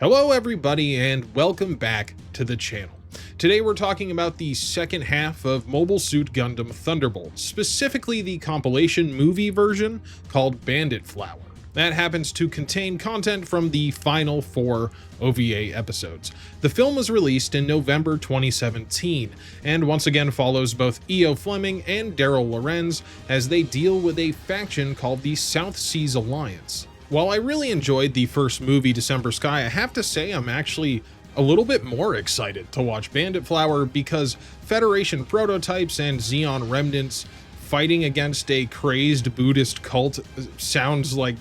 Hello everybody and welcome back to the channel. Today we're talking about the second half of Mobile Suit Gundam Thunderbolt, specifically the compilation movie version called Bandit Flower. That happens to contain content from the final 4 OVA episodes. The film was released in November 2017, and once again follows both Fleming and Daryl Lorenz as they deal with a faction called the South Seas Alliance. While I really enjoyed the first movie, December Sky, I have to say I'm actually a little bit more excited to watch Bandit Flower because Federation prototypes and Zeon remnants fighting against a crazed Buddhist cult sounds like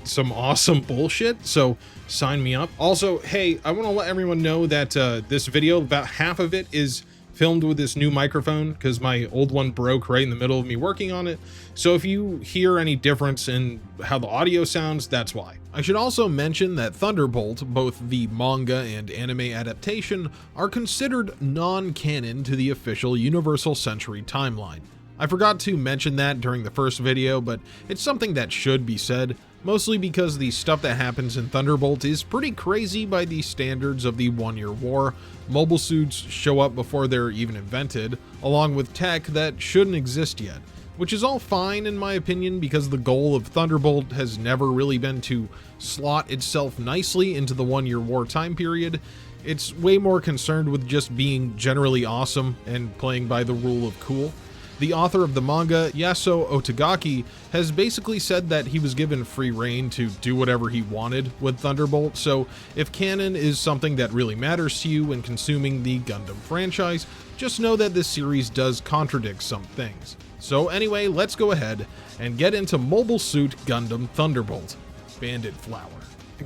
some awesome bullshit, so sign me up. Also, hey, I want to let everyone know that this video, about half of it is filmed with this new microphone because my old one broke right in the middle of me working on it. So if you hear any difference in how the audio sounds, that's why. I should also mention that Thunderbolt, both the manga and anime adaptation, are considered non-canon to the official Universal Century timeline. I forgot to mention that during the first video, but it's something that should be said, mostly because the stuff that happens in Thunderbolt is pretty crazy by the standards of the 1 Year War. Mobile suits show up before they're even invented, along with tech that shouldn't exist yet, which is all fine in my opinion because the goal of Thunderbolt has never really been to slot itself nicely into the 1 Year War time period. It's way more concerned with just being generally awesome and playing by the rule of cool. The author of the manga, Yasuo Otagaki, has basically said that he was given free rein to do whatever he wanted with Thunderbolt, so if canon is something that really matters to you when consuming the Gundam franchise, just know that this series does contradict some things. So anyway, let's go ahead and get into Mobile Suit Gundam Thunderbolt Bandit Flower.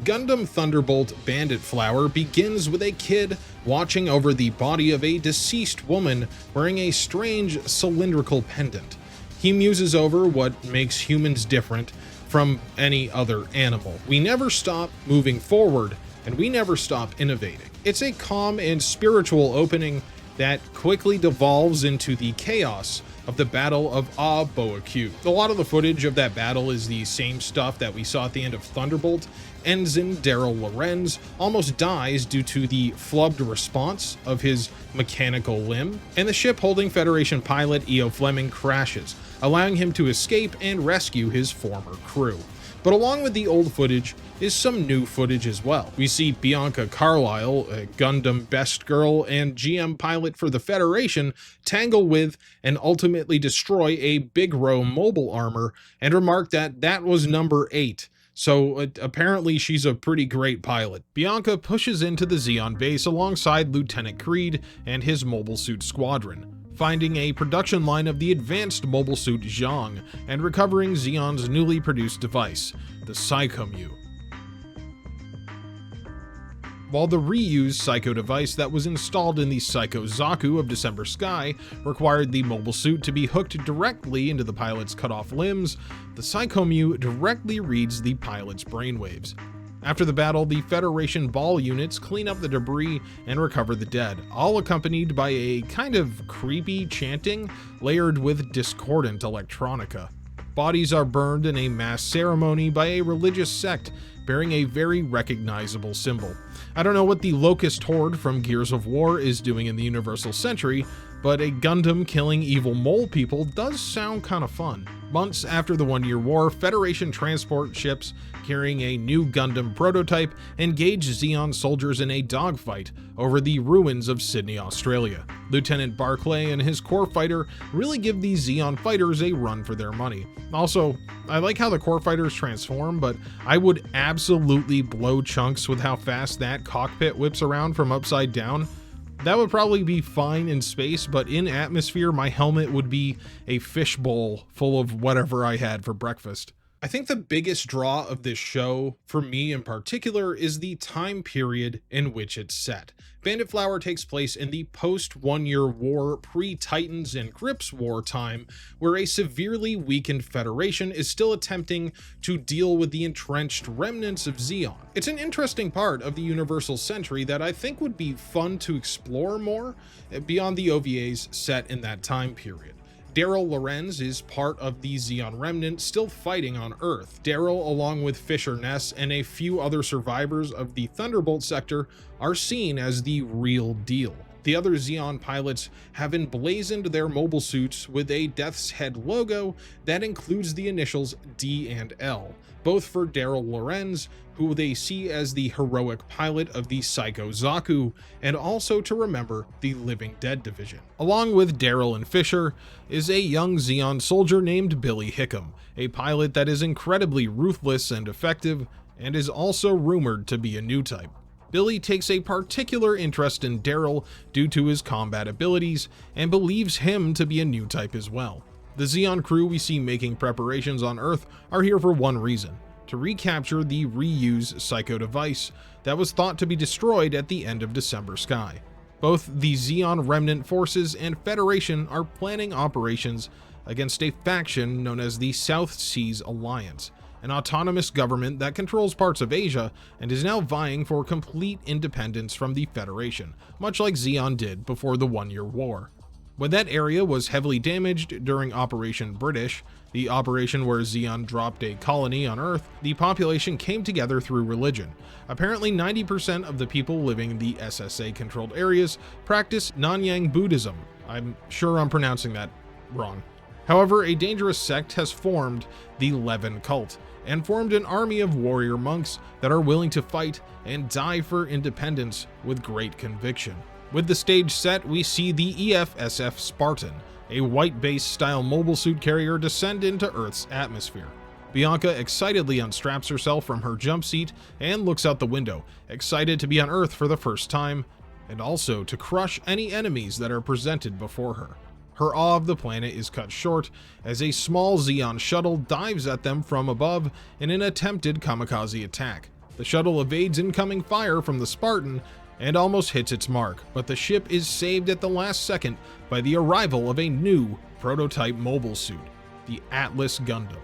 Gundam Thunderbolt Bandit Flower begins with a kid watching over the body of a deceased woman wearing a strange cylindrical pendant. He muses over what makes humans different from any other animal. We never stop moving forward, and we never stop innovating. It's a calm and spiritual opening that quickly devolves into the chaos of the Battle of A Baoa Qu. A lot of the footage of that battle is the same stuff that we saw at the end of Thunderbolt. Ensign Daryl Lorenz almost dies due to the flubbed response of his mechanical limb, and the ship holding Federation pilot Fleming crashes, allowing him to escape and rescue his former crew. But along with the old footage is some new footage as well. We see Bianca Carlisle, a Gundam best girl and GM pilot for the Federation, tangle with and ultimately destroy a Big Row mobile armor and remark that that was number 8. So apparently she's a pretty great pilot. Bianca pushes into the Zeon base alongside Lieutenant Creed and his mobile suit squadron, finding a production line of the advanced mobile suit Zhang and recovering Zeon's newly produced device, the Psycho Zaku. While the reused Psycho device that was installed in the Psycho Zaku of December Sky required the mobile suit to be hooked directly into the pilot's cut-off limbs, the Psycho Zaku directly reads the pilot's brainwaves. After the battle, the Federation ball units clean up the debris and recover the dead, all accompanied by a kind of creepy chanting layered with discordant electronica. Bodies are burned in a mass ceremony by a religious sect bearing a very recognizable symbol. I don't know what the Locust Horde from Gears of War is doing in the Universal Century, but a Gundam killing evil mole people does sound kind of fun. Months after the 1 Year War, Federation transport ships carrying a new Gundam prototype engage Zeon soldiers in a dogfight over the ruins of Sydney, Australia. Lieutenant Barclay and his core fighter really give these Zeon fighters a run for their money. Also, I like how the core fighters transform, but I would absolutely blow chunks with how fast that cockpit whips around from upside down. That would probably be fine in space, but in atmosphere, my helmet would be a fishbowl full of whatever I had for breakfast. I think the biggest draw of this show, for me in particular, is the time period in which it's set. Bandit Flower takes place in the post-1 Year War, pre-Titans and Grips War time, where a severely weakened Federation is still attempting to deal with the entrenched remnants of Zeon. It's an interesting part of the Universal Century that I think would be fun to explore more beyond the OVAs set in that time period. Daryl Lorenz is part of the Zeon remnant still fighting on Earth. Daryl, along with Fisher Ness and a few other survivors of the Thunderbolt sector, are seen as the real deal. The other Zeon pilots have emblazoned their mobile suits with a Death's Head logo that includes the initials D and L, both for Daryl Lorenz, who they see as the heroic pilot of the Psycho Zaku, and also to remember the Living Dead division. Along with Daryl and Fisher is a young Zeon soldier named Billy Hickam, a pilot that is incredibly ruthless and effective, and is also rumored to be a new type. Billy takes a particular interest in Daryl due to his combat abilities and believes him to be a new type as well. The Zeon crew we see making preparations on Earth are here for one reason: to recapture the reuse Psycho device that was thought to be destroyed at the end of December Sky. Both the Zeon Remnant forces and Federation are planning operations against a faction known as the South Seas Alliance, an autonomous government that controls parts of Asia and is now vying for complete independence from the Federation, much like Zeon did before the One-Year War. When that area was heavily damaged during Operation British, the operation where Zeon dropped a colony on Earth, the population came together through religion. Apparently 90% of the people living in the SSA-controlled areas practice Nanyang Buddhism. I'm sure I'm pronouncing that wrong. However, a dangerous sect has formed, the Levan Cult, and formed an army of warrior monks that are willing to fight and die for independence with great conviction. With the stage set, we see the EFSF Spartan, a white base style mobile suit carrier, descend into Earth's atmosphere. Bianca excitedly unstraps herself from her jump seat and looks out the window, excited to be on Earth for the first time, and also to crush any enemies that are presented before her. Her awe of the planet is cut short as a small Zeon shuttle dives at them from above in an attempted kamikaze attack. The shuttle evades incoming fire from the Spartan and almost hits its mark, but the ship is saved at the last second by the arrival of a new prototype mobile suit, the Atlas Gundam.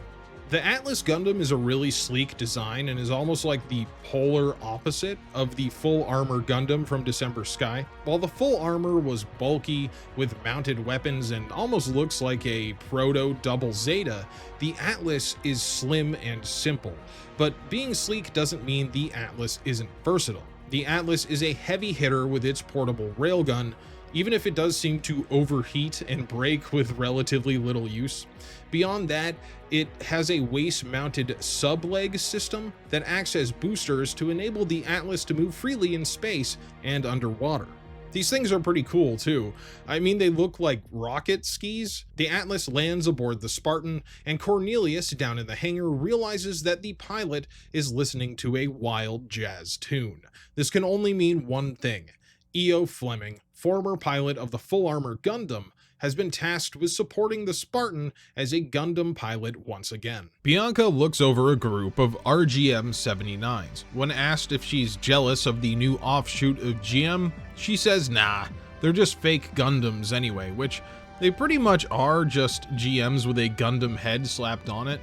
The Atlas Gundam is a really sleek design and is almost like the polar opposite of the full armor Gundam from December Sky. While the full armor was bulky with mounted weapons and almost looks like a proto Double Zeta, the Atlas is slim and simple. But being sleek doesn't mean the Atlas isn't versatile. The Atlas is a heavy hitter with its portable railgun, even if it does seem to overheat and break with relatively little use. Beyond that, it has a waist-mounted sub-leg system that acts as boosters to enable the Atlas to move freely in space and underwater. These things are pretty cool too. I mean, they look like rocket skis. The Atlas lands aboard the Spartan, and Cornelius down in the hangar realizes that the pilot is listening to a wild jazz tune. This can only mean one thing. E.O. Fleming, former pilot of the Full Armor Gundam, has been tasked with supporting the Spartan as a Gundam pilot once again. Bianca looks over a group of RGM-79s. When asked if she's jealous of the new offshoot of GM, she says nah, they're just fake Gundams anyway, which they pretty much are, just GMs with a Gundam head slapped on it.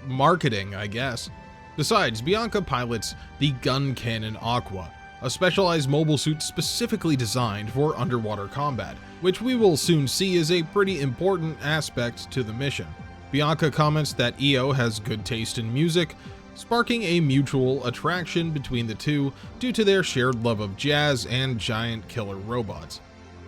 Marketing, I guess. Besides, Bianca pilots the Gun Cannon Aqua, a specialized mobile suit specifically designed for underwater combat, which we will soon see is a pretty important aspect to the mission. Bianca comments that EO has good taste in music, sparking a mutual attraction between the two due to their shared love of jazz and giant killer robots.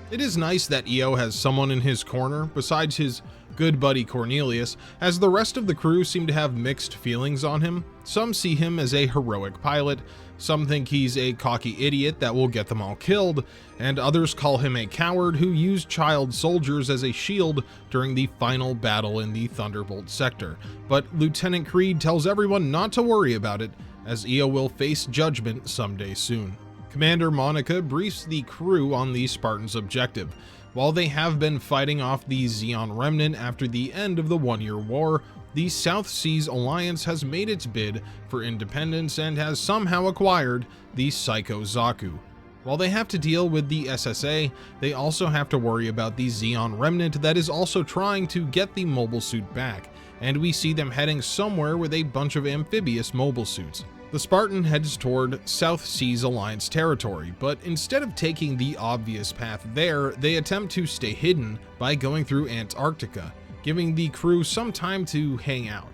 It is nice that EO has someone in his corner besides his good buddy Cornelius, as the rest of the crew seem to have mixed feelings on him. Some see him as a heroic pilot, some think he's a cocky idiot that will get them all killed, and others call him a coward who used child soldiers as a shield during the final battle in the Thunderbolt sector. But Lieutenant Creed tells everyone not to worry about it, as EO will face judgment someday soon. Commander Monica briefs the crew on the Spartans' objective. While they have been fighting off the Zeon Remnant after the end of the One-Year War, the South Seas Alliance has made its bid for independence and has somehow acquired the Psycho Zaku. While they have to deal with the SSA, they also have to worry about the Zeon Remnant that is also trying to get the mobile suit back, and we see them heading somewhere with a bunch of amphibious mobile suits. The Spartan heads toward South Seas Alliance territory, but instead of taking the obvious path there, they attempt to stay hidden by going through Antarctica, giving the crew some time to hang out.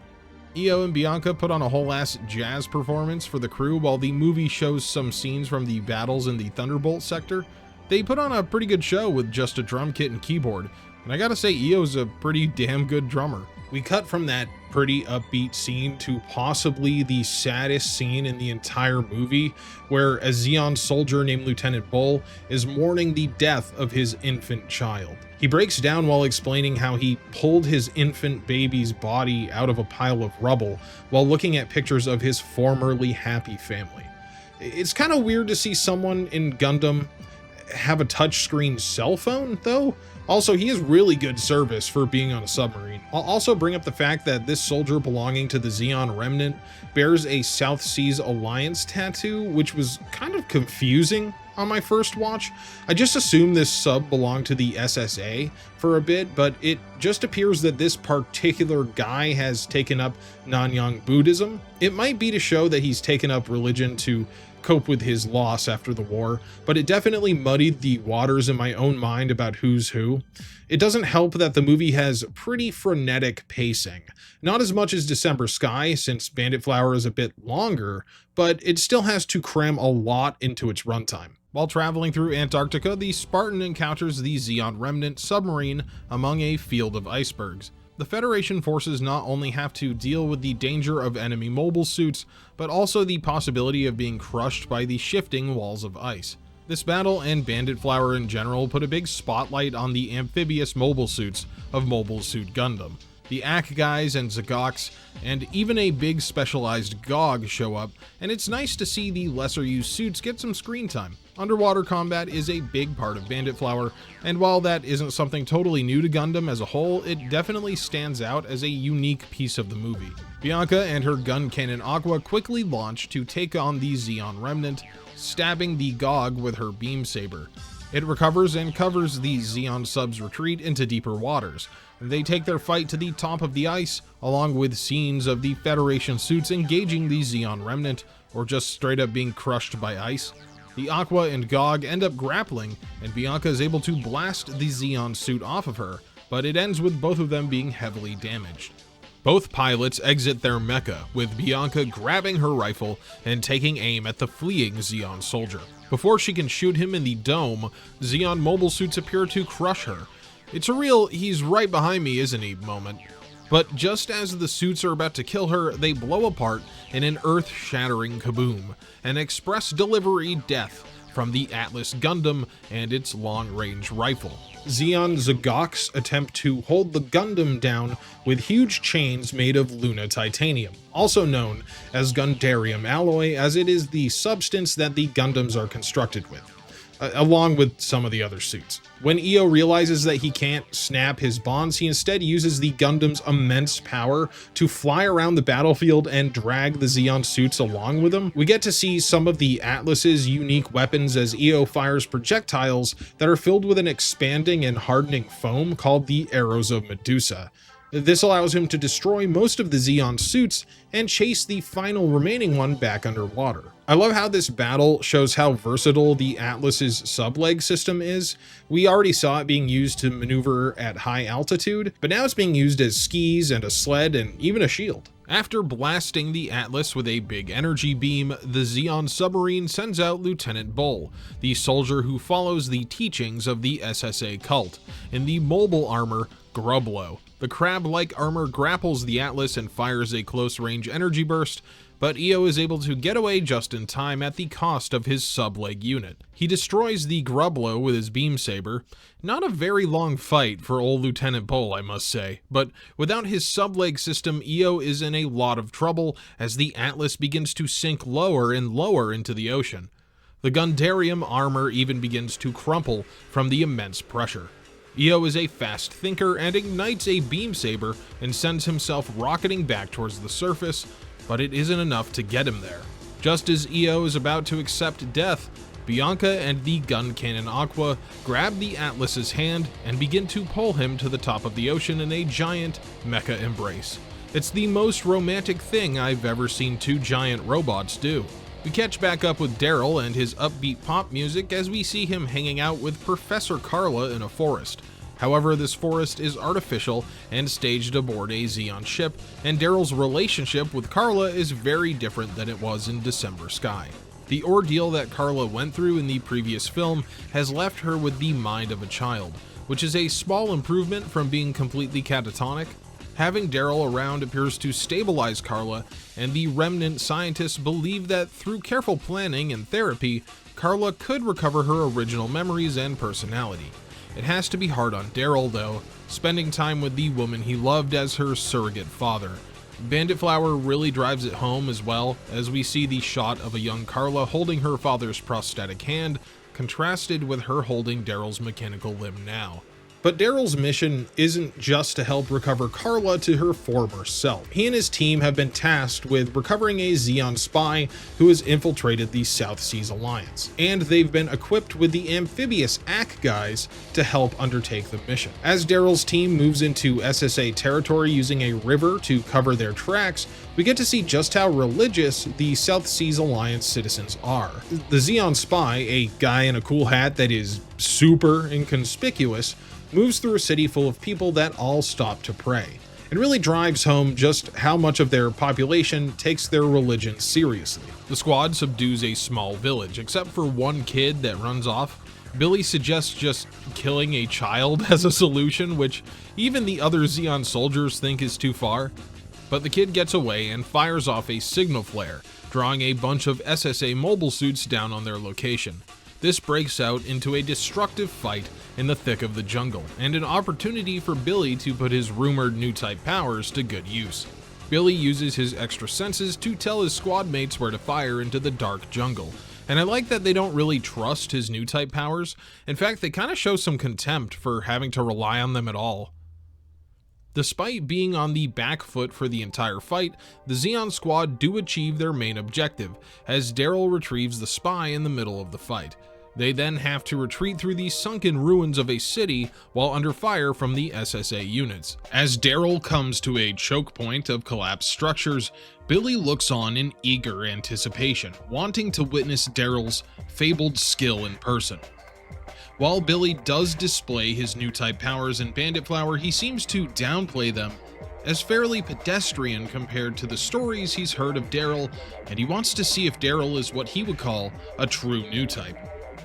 Io and Bianca put on a whole-ass jazz performance for the crew while the movie shows some scenes from the battles in the Thunderbolt sector. They put on a pretty good show with just a drum kit and keyboard, and I gotta say Io's a pretty damn good drummer. We cut from that pretty upbeat scene to possibly the saddest scene in the entire movie, where a Zeon soldier named Lieutenant Bull is mourning the death of his infant child. He breaks down while explaining how he pulled his infant baby's body out of a pile of rubble while looking at pictures of his formerly happy family. It's kind of weird to see someone in Gundam have a touchscreen cell phone, though. Also, he is really good service for being on a submarine. I'll also bring up the fact that this soldier belonging to the Zeon Remnant bears a South Seas Alliance tattoo, which was kind of confusing on my first watch. I just assumed this sub belonged to the SSA for a bit, but it just appears that this particular guy has taken up Nanyang Buddhism. It might be to show that he's taken up religion to cope with his loss after the war, but it definitely muddied the waters in my own mind about who's who. It doesn't help that the movie has pretty frenetic pacing. Not as much as December Sky, since Bandit Flower is a bit longer, but it still has to cram a lot into its runtime. While traveling through Antarctica, the Spartan encounters the Zeon Remnant submarine among a field of icebergs. The Federation forces not only have to deal with the danger of enemy mobile suits, but also the possibility of being crushed by the shifting walls of ice. This battle and Bandit Flower in general put a big spotlight on the amphibious mobile suits of Mobile Suit Gundam. The AK guys and Zagoks, and even a big specialized GOG show up, and it's nice to see the lesser used suits get some screen time. Underwater combat is a big part of Bandit Flower, and while that isn't something totally new to Gundam as a whole, it definitely stands out as a unique piece of the movie. Bianca and her gun cannon Aqua quickly launch to take on the Zeon Remnant, stabbing the GOG with her beam saber. It recovers and covers the Zeon sub's retreat into deeper waters. They take their fight to the top of the ice, along with scenes of the Federation suits engaging the Zeon Remnant, or just straight up being crushed by ice. The Aqua and GOG end up grappling, and Bianca is able to blast the Zeon suit off of her, but it ends with both of them being heavily damaged. Both pilots exit their mecha, with Bianca grabbing her rifle and taking aim at the fleeing Zeon soldier. Before she can shoot him in the dome, Zeon mobile suits appear to crush her. It's a real "he's right behind me, isn't he" moment. But just as the suits are about to kill her, they blow apart in an earth-shattering kaboom, an express delivery death from the Atlas Gundam and its long-range rifle. Zeon Zagoks attempt to hold the Gundam down with huge chains made of Luna titanium, also known as Gundarium alloy, as it is the substance that the Gundams are constructed with, along with some of the other suits. When Io realizes that he can't snap his bonds, he instead uses the Gundam's immense power to fly around the battlefield and drag the Zeon suits along with him. We get to see some of the Atlas's unique weapons as Io fires projectiles that are filled with an expanding and hardening foam called the Arrows of Medusa. This allows him to destroy most of the Zeon suits and chase the final remaining one back underwater. I love how this battle shows how versatile the Atlas's subleg system is. We already saw it being used to maneuver at high altitude, but now it's being used as skis and a sled and even a shield. After blasting the Atlas with a big energy beam, the Zeon submarine sends out Lieutenant Bull, the soldier who follows the teachings of the SSA cult, in the mobile armor Grublo. The crab-like armor grapples the Atlas and fires a close-range energy burst, but Io is able to get away just in time at the cost of his sub-leg unit. He destroys the Grublo with his beam saber. Not a very long fight for old Lieutenant Bull, I must say, but without his sub-leg system, Io is in a lot of trouble as the Atlas begins to sink lower and lower into the ocean. The Gundarium armor even begins to crumple from the immense pressure. Io is a fast thinker and ignites a beam saber and sends himself rocketing back towards the surface, but it isn't enough to get him there. Just as Io is about to accept death, Bianca and the gun cannon Aqua grab the Atlas's hand and begin to pull him to the top of the ocean in a giant mecha embrace. It's the most romantic thing I've ever seen two giant robots do. We catch back up with Daryl and his upbeat pop music as we see him hanging out with Professor Carla in a forest. However, this forest is artificial and staged aboard a Zeon ship, and Daryl's relationship with Carla is very different than it was in December Sky. The ordeal that Carla went through in the previous film has left her with the mind of a child, which is a small improvement from being completely catatonic. Having Daryl around appears to stabilize Carla, and the remnant scientists believe that through careful planning and therapy, Carla could recover her original memories and personality. It has to be hard on Daryl, though, spending time with the woman he loved as her surrogate father. Bandit Flower really drives it home as well, as we see the shot of a young Carla holding her father's prosthetic hand, contrasted with her holding Daryl's mechanical limb now. But Daryl's mission isn't just to help recover Carla to her former self. He and his team have been tasked with recovering a Zeon spy who has infiltrated the South Seas Alliance, and they've been equipped with the amphibious AQ guys to help undertake the mission. As Daryl's team moves into SSA territory using a river to cover their tracks, we get to see just how religious the South Seas Alliance citizens are. The Zeon spy, a guy in a cool hat that is super inconspicuous, moves through a city full of people that all stop to pray. It really drives home just how much of their population takes their religion seriously. The squad subdues a small village, except for one kid that runs off. Billy suggests just killing a child as a solution, which even the other Zeon soldiers think is too far. But the kid gets away and fires off a signal flare, drawing a bunch of SSA mobile suits down on their location. This breaks out into a destructive fight in the thick of the jungle, and an opportunity for Billy to put his rumored new type powers to good use. Billy uses his extra senses to tell his squad mates where to fire into the dark jungle, and I like that they don't really trust his new type powers. In fact, they kind of show some contempt for having to rely on them at all. Despite being on the back foot for the entire fight, the Zeon squad do achieve their main objective, as Daryl retrieves the spy in the middle of the fight. They then have to retreat through the sunken ruins of a city while under fire from the SSA units. As Daryl comes to a choke point of collapsed structures, Billy looks on in eager anticipation, wanting to witness Daryl's fabled skill in person. While Billy does display his new type powers in Bandit Flower, he seems to downplay them as fairly pedestrian compared to the stories he's heard of Daryl, and he wants to see if Daryl is what he would call a true new type.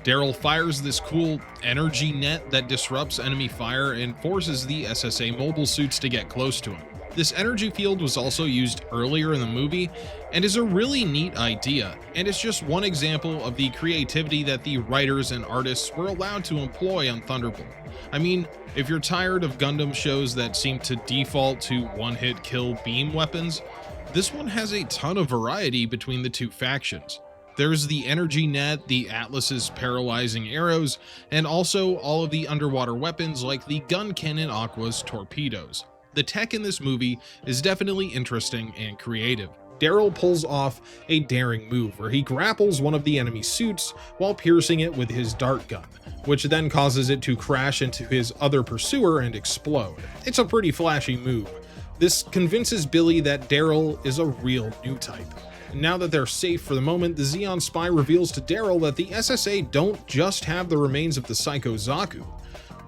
Daryl fires this cool energy net that disrupts enemy fire and forces the SSA mobile suits to get close to him. This energy field was also used earlier in the movie and is a really neat idea, and it's just one example of the creativity that the writers and artists were allowed to employ on Thunderbolt. I mean, if you're tired of Gundam shows that seem to default to one-hit kill beam weapons, this one has a ton of variety between the two factions. There's the energy net, the Atlas's paralyzing arrows, and also all of the underwater weapons like the gun cannon Aqua's torpedoes. The tech in this movie is definitely interesting and creative. Daryl pulls off a daring move where he grapples one of the enemy suits while piercing it with his dart gun, which then causes it to crash into his other pursuer and explode. It's a pretty flashy move. This convinces Billy that Daryl is a real new type. Now that they're safe for the moment, the Zeon spy reveals to Daryl that the SSA don't just have the remains of the Psycho Zaku,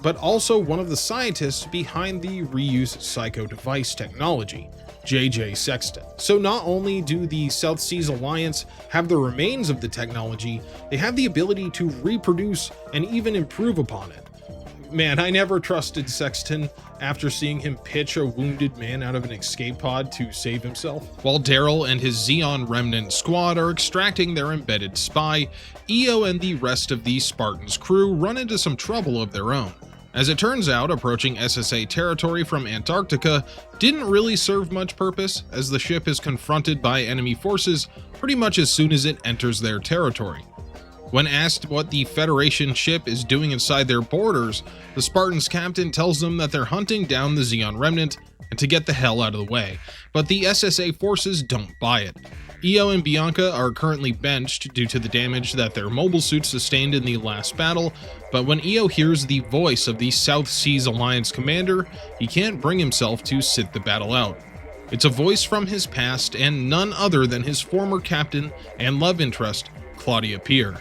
but also one of the scientists behind the reuse Psycho device technology, JJ Sexton. So not only do the South Seas Alliance have the remains of the technology, they have the ability to reproduce and even improve upon it. Man, I never trusted Sexton after seeing him pitch a wounded man out of an escape pod to save himself. While Daryl and his Zeon remnant squad are extracting their embedded spy, EO and the rest of the Spartan's crew run into some trouble of their own. As it turns out, approaching SSA territory from Antarctica didn't really serve much purpose, as the ship is confronted by enemy forces pretty much as soon as it enters their territory. When asked what the Federation ship is doing inside their borders, the Spartan's captain tells them that they're hunting down the Zeon remnant and to get the hell out of the way, but the SSA forces don't buy it. EO and Bianca are currently benched due to the damage that their mobile suits sustained in the last battle, but when EO hears the voice of the South Seas Alliance commander, he can't bring himself to sit the battle out. It's a voice from his past and none other than his former captain and love interest, Claudia Peer.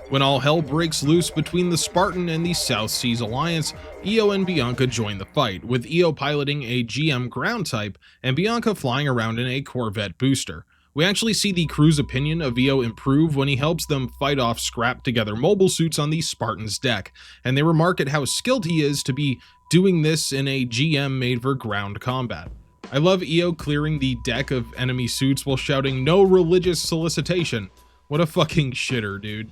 When all hell breaks loose between the Spartan and the South Seas Alliance, Io and Bianca join the fight, with Io piloting a GM ground type and Bianca flying around in a Corvette booster. We actually see the crew's opinion of Io improve when he helps them fight off scrapped together mobile suits on the Spartan's deck, and they remark at how skilled he is to be doing this in a GM made for ground combat. I love Io clearing the deck of enemy suits while shouting "no religious solicitation." What a fucking shitter, dude.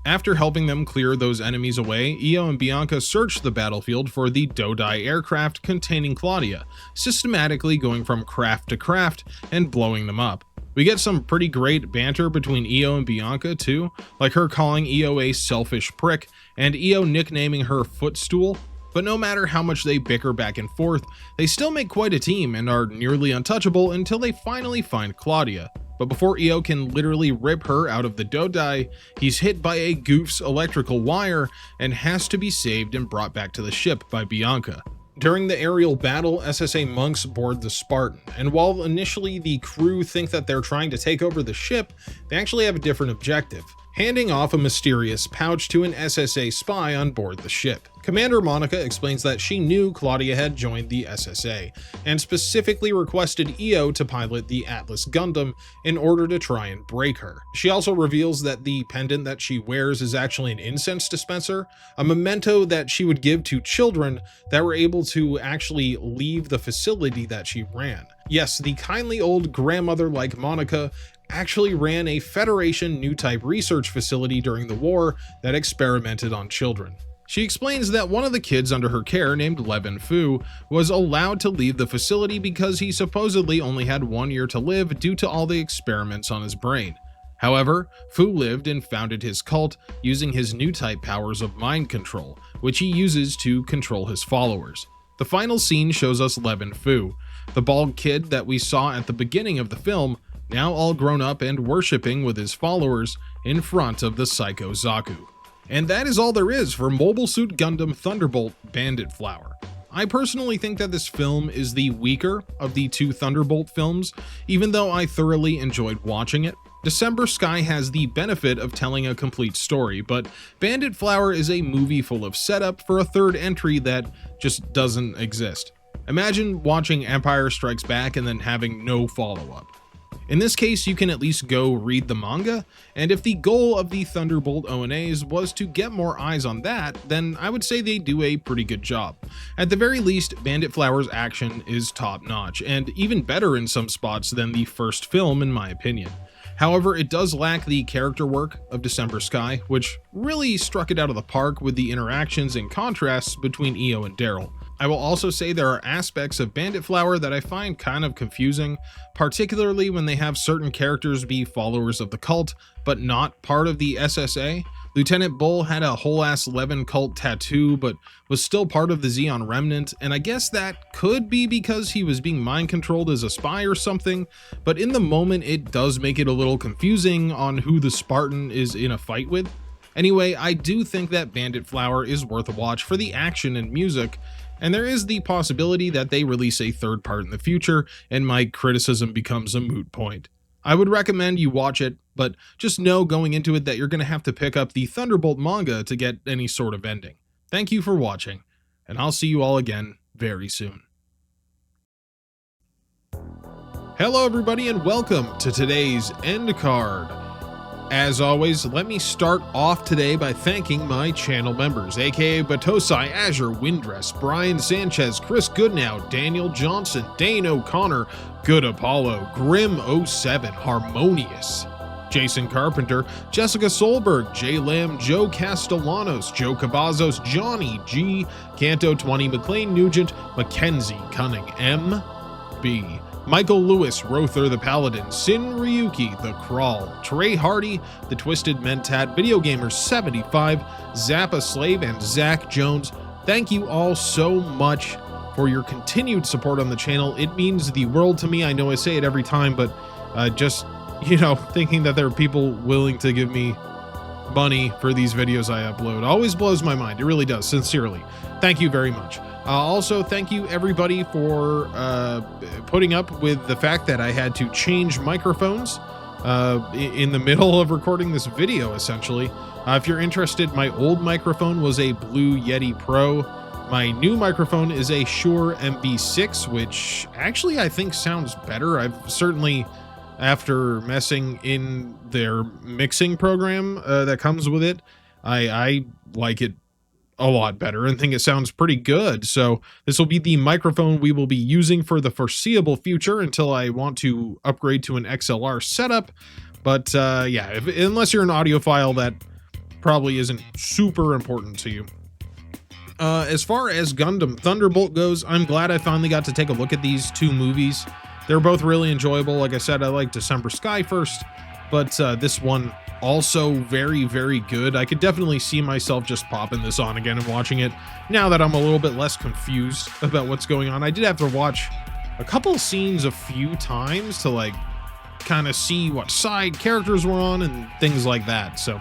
After helping them clear those enemies away, Io and Bianca search the battlefield for the Dodai aircraft containing Claudia, systematically going from craft to craft and blowing them up. We get some pretty great banter between Io and Bianca too, like her calling Io a selfish prick, and Io nicknaming her Footstool. But no matter how much they bicker back and forth, they still make quite a team and are nearly untouchable until they finally find Claudia. But before Io can literally rip her out of the Dodai, he's hit by a goof's electrical wire and has to be saved and brought back to the ship by Bianca. During the aerial battle, SSA monks board the Spartan, and while initially the crew think that they're trying to take over the ship, they actually have a different objective: handing off a mysterious pouch to an SSA spy on board the ship. Commander Monica explains that she knew Claudia had joined the SSA, and specifically requested Io to pilot the Atlas Gundam in order to try and break her. She also reveals that the pendant that she wears is actually an incense dispenser, a memento that she would give to children that were able to actually leave the facility that she ran. Yes, the kindly old grandmother like Monica actually ran a Federation new type research facility during the war that experimented on children. She explains that one of the kids under her care, named Levan Fu, was allowed to leave the facility because he supposedly only had 1 year to live due to all the experiments on his brain. However, Fu lived and founded his cult using his new type powers of mind control, which he uses to control his followers. The final scene shows us Levan Fu, the bald kid that we saw at the beginning of the film, now all grown up and worshipping with his followers in front of the Psycho Zaku. And that is all there is for Mobile Suit Gundam Thunderbolt Bandit Flower. I personally think that this film is the weaker of the two Thunderbolt films, even though I thoroughly enjoyed watching it. December Sky has the benefit of telling a complete story, but Bandit Flower is a movie full of setup for a third entry that just doesn't exist. Imagine watching Empire Strikes Back and then having no follow-up. In this case, you can at least go read the manga, and if the goal of the Thunderbolt ONAs was to get more eyes on that, then I would say they do a pretty good job. At the very least, Bandit Flower's action is top-notch, and even better in some spots than the first film in my opinion. However, it does lack the character work of December Sky, which really struck it out of the park with the interactions and contrasts between Io and Daryl. I will also say there are aspects of Bandit Flower that I find kind of confusing, particularly when they have certain characters be followers of the cult, but not part of the SSA. Lieutenant Bull had a whole-ass Levan Cult tattoo, but was still part of the Zeon Remnant, and I guess that could be because he was being mind-controlled as a spy or something, but in the moment it does make it a little confusing on who the Spartan is in a fight with. Anyway, I do think that Bandit Flower is worth a watch for the action and music, and there is the possibility that they release a third part in the future, and my criticism becomes a moot point. I would recommend you watch it, but just know going into it that you're going to have to pick up the Thunderbolt manga to get any sort of ending. Thank you for watching, and I'll see you all again very soon. Hello everybody and welcome to today's end card. As always, let me start off today by thanking my channel members, aka Batosai, Azure, Windress, Brian Sanchez, Chris Goodnow, Daniel Johnson, Dane O'Connor, Good Apollo, Grim07, Harmonious, Jason Carpenter, Jessica Solberg, Jay Lamb, Joe Castellanos, Joe Cavazos, Johnny G, Canto 20, McLean Nugent, Mackenzie Cunning, MB, Michael Lewis, Rother the Paladin, Sin Ryuki, The Crawl, Trey Hardy, The Twisted Mentat, Video Gamer 75, Zappa Slave, and Zach Jones. Thank you all so much for your continued support on the channel. It means the world to me. I know I say it every time, but just, thinking that there are people willing to give me money for these videos I upload. Always blows my mind. It really does, sincerely. Thank you very much. Also, thank you everybody for putting up with the fact that I had to change microphones in the middle of recording this video, essentially. If you're interested, my old microphone was a Blue Yeti Pro. My new microphone is a Shure MB6, which actually I think sounds better. I've certainly, after messing in their mixing program that comes with it, I like it a lot better and think it sounds pretty good. So this will be the microphone we will be using for the foreseeable future until I want to upgrade to an XLR setup. But yeah, unless you're an audiophile, that probably isn't super important to you. As far as Gundam Thunderbolt goes, I'm glad I finally got to take a look at these two movies. They're both really enjoyable. Like I said, I like December Sky first, but this one also very, very good. I could definitely see myself just popping this on again and watching it now that I'm a little bit less confused about what's going on. I did have to watch a couple scenes a few times to like kind of see what side characters were on and things like that. So,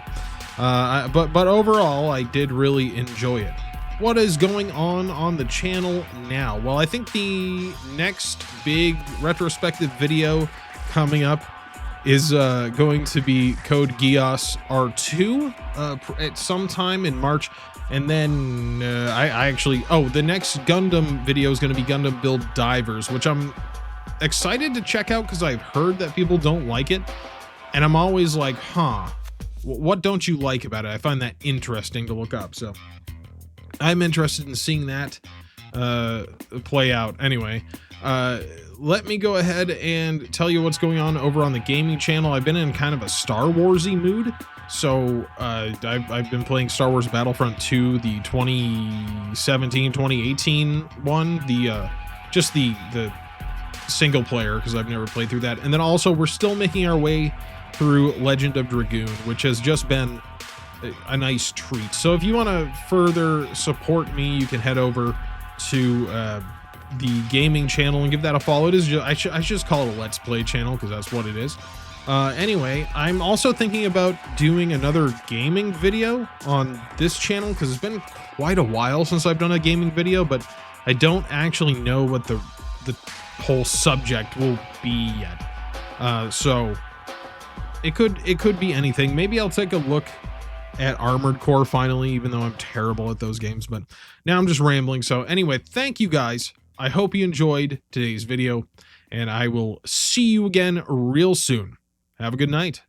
but overall, I did really enjoy it. What is going on the channel now? Well, I think the next big retrospective video coming up is going to be Code Geass R2 at some time in March. And then I actually, the next Gundam video is going to be Gundam Build Divers, which I'm excited to check out because I've heard that people don't like it. And I'm always like, what don't you like about it? I find that interesting to look up. So I'm interested in seeing that play out. Anyway, let me go ahead and tell you what's going on over on the gaming channel. I've been in kind of a Star Warsy mood. So I've been playing Star Wars Battlefront 2, the 2017-2018 one, just the single player, because I've never played through that. And then also we're still making our way through Legend of Dragoon, which has just been a nice treat. So if you want to further support me, you can head over to the gaming channel and give that a follow. It is just, I should just call it a Let's Play channel because that's what it is. Anyway, I'm also thinking about doing another gaming video on this channel because it's been quite a while since I've done a gaming video, but I don't actually know what the whole subject will be yet. So it could be anything. Maybe I'll take a look at Armored Core finally, even though I'm terrible at those games, but now I'm just rambling. So anyway, thank you guys. I hope you enjoyed today's video, and I will see you again real soon. Have a good night.